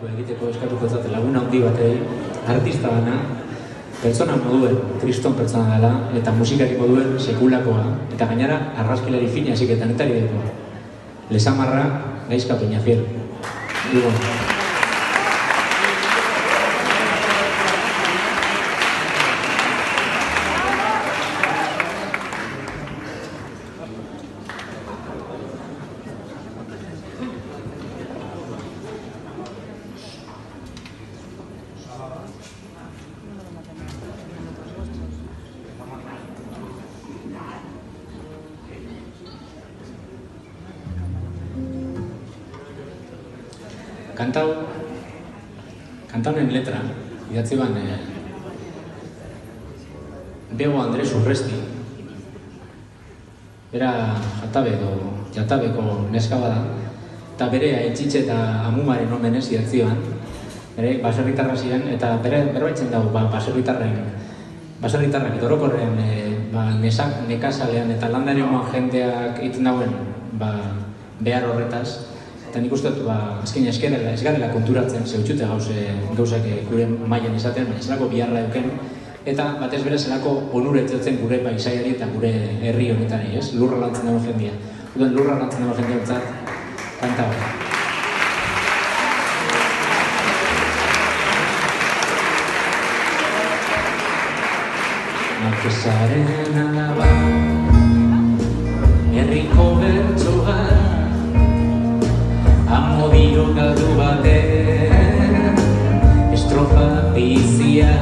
egiteko eskatuko zate laguna handi batei, artista dana, pertsona moduen, kriston pertsona dela, eta musikari moduen sekulakoa, eta gainera argazkilari fina esiketan eta idekoa. Lesamarra, Gaizka Peñafiel. Digo. Kantaunen letra, idatzi ban Bego Andres Urresti. Bera jatabeko neska bada, eta bere Aitzize eta Amumaren omenez idatzi ban. Bere baserritarra ziren, eta berbaitzen dago baserritarrak orokorren nekazalean eta landaremoan jendeak egiten dauen behar horretaz. Eta nik uste dut, azken ez garela konturatzen, zeutxute gauzak gure mailan izaten, baina zelako biharra euken, eta batez bere zelako onura etzatzen gure paisaiari eta gure herri honetari, ez? Lurra lantzen dago jendia. Duen lurra lantzen dago jendia hontzat, kanta hori. Marquesaren alaba, herriko bertsoa, amodio galdu baten, estrofa bizia,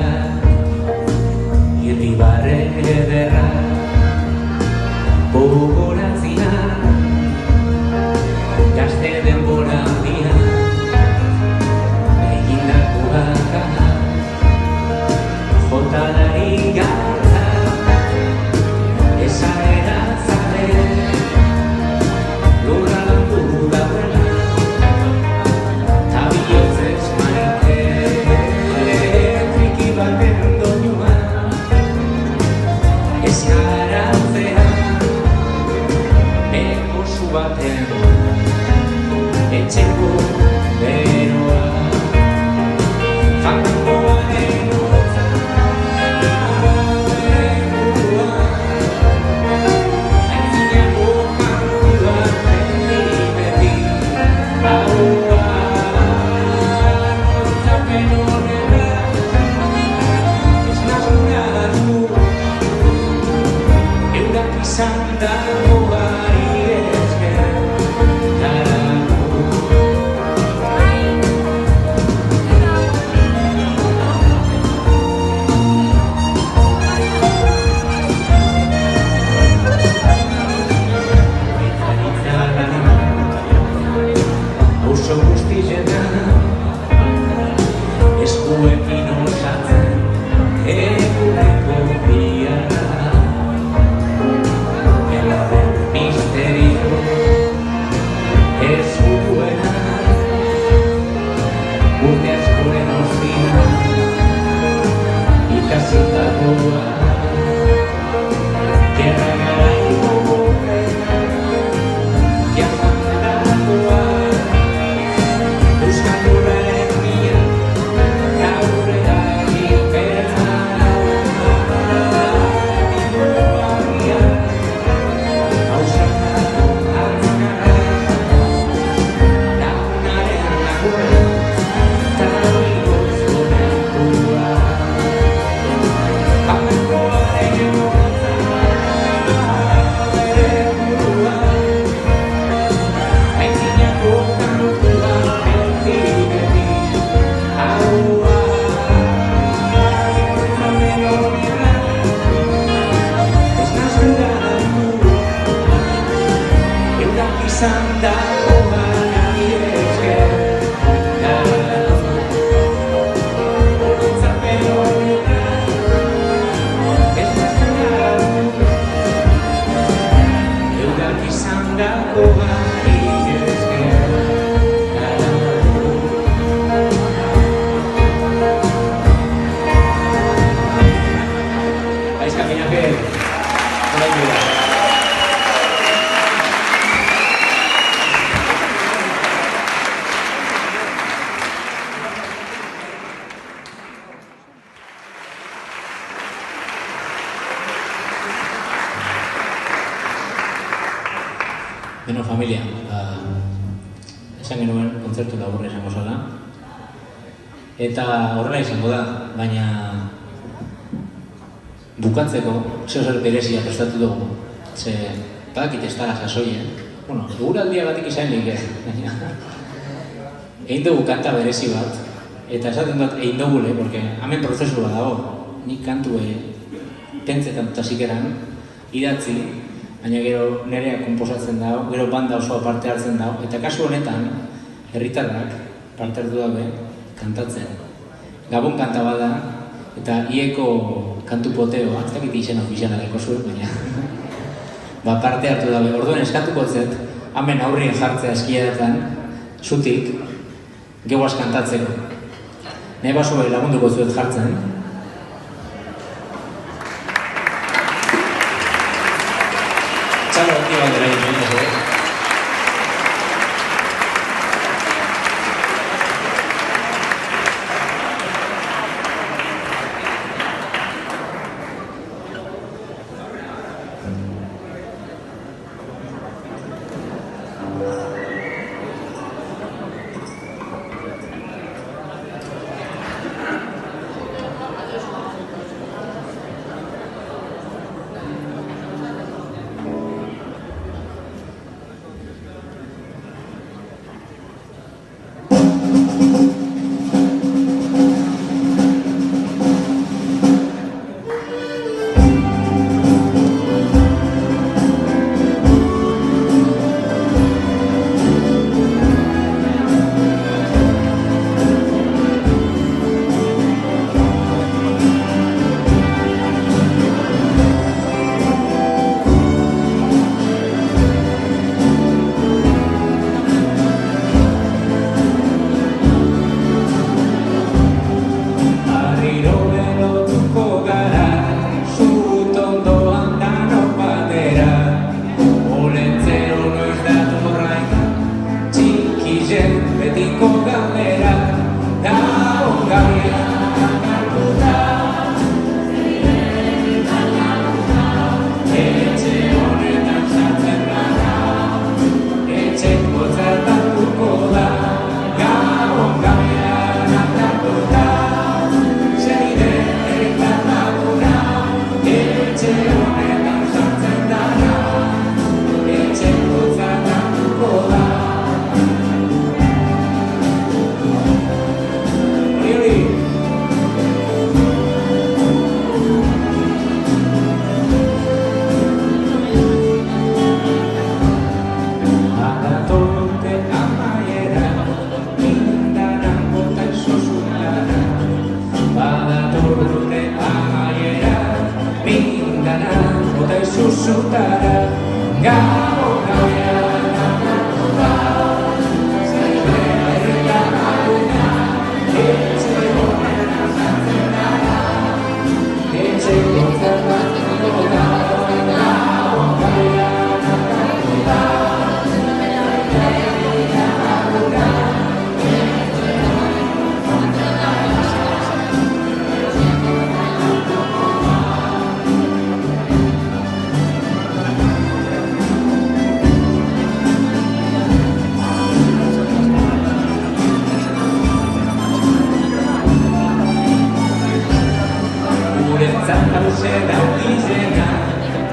irribarre ederra, gogoratzia, gazte denbora handia, egindako gata, jotalari gata, esaera zale, lurra landu dauela, etxeko beroa fangoaren hotza abentua aitzinako kantua beti haua notzapen horrela ez nazunatu eurak izan dago familia, esan genuen kontzertu laburra izango zela. Eta horrela izango da, baina bukatzeko zer berezia prestatu dugu. Ze, badakit ez dara sasoien. Bueno, eguraldia batik izan lik, baina egin dugu kanta berezi bat, eta esaten dut egin dugule, porque hemen prozesu bat dago. Nik kantu pentsetan eta zikeran, idatzi, baina gero nerea komposatzen dago, gero banda osoa parte hartzen dago, eta kasu honetan, herritarrak parte hartu dabe, kantatzen. Gabon kanta bada, eta ieko kantu poteo, ez dakit izen ofizialareko zuen, baina parte hartu dabe. Orduan eskatuko zet, hemen aurrien jartzea eskiaretan, zutik, geuaz kantatzeko. Nahi baso lagunduko zuet jartzen. Txalo hoti bat dira egin,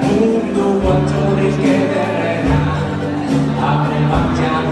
Mundu kontxorik ederrena, amen batxan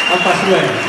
Apa zuen.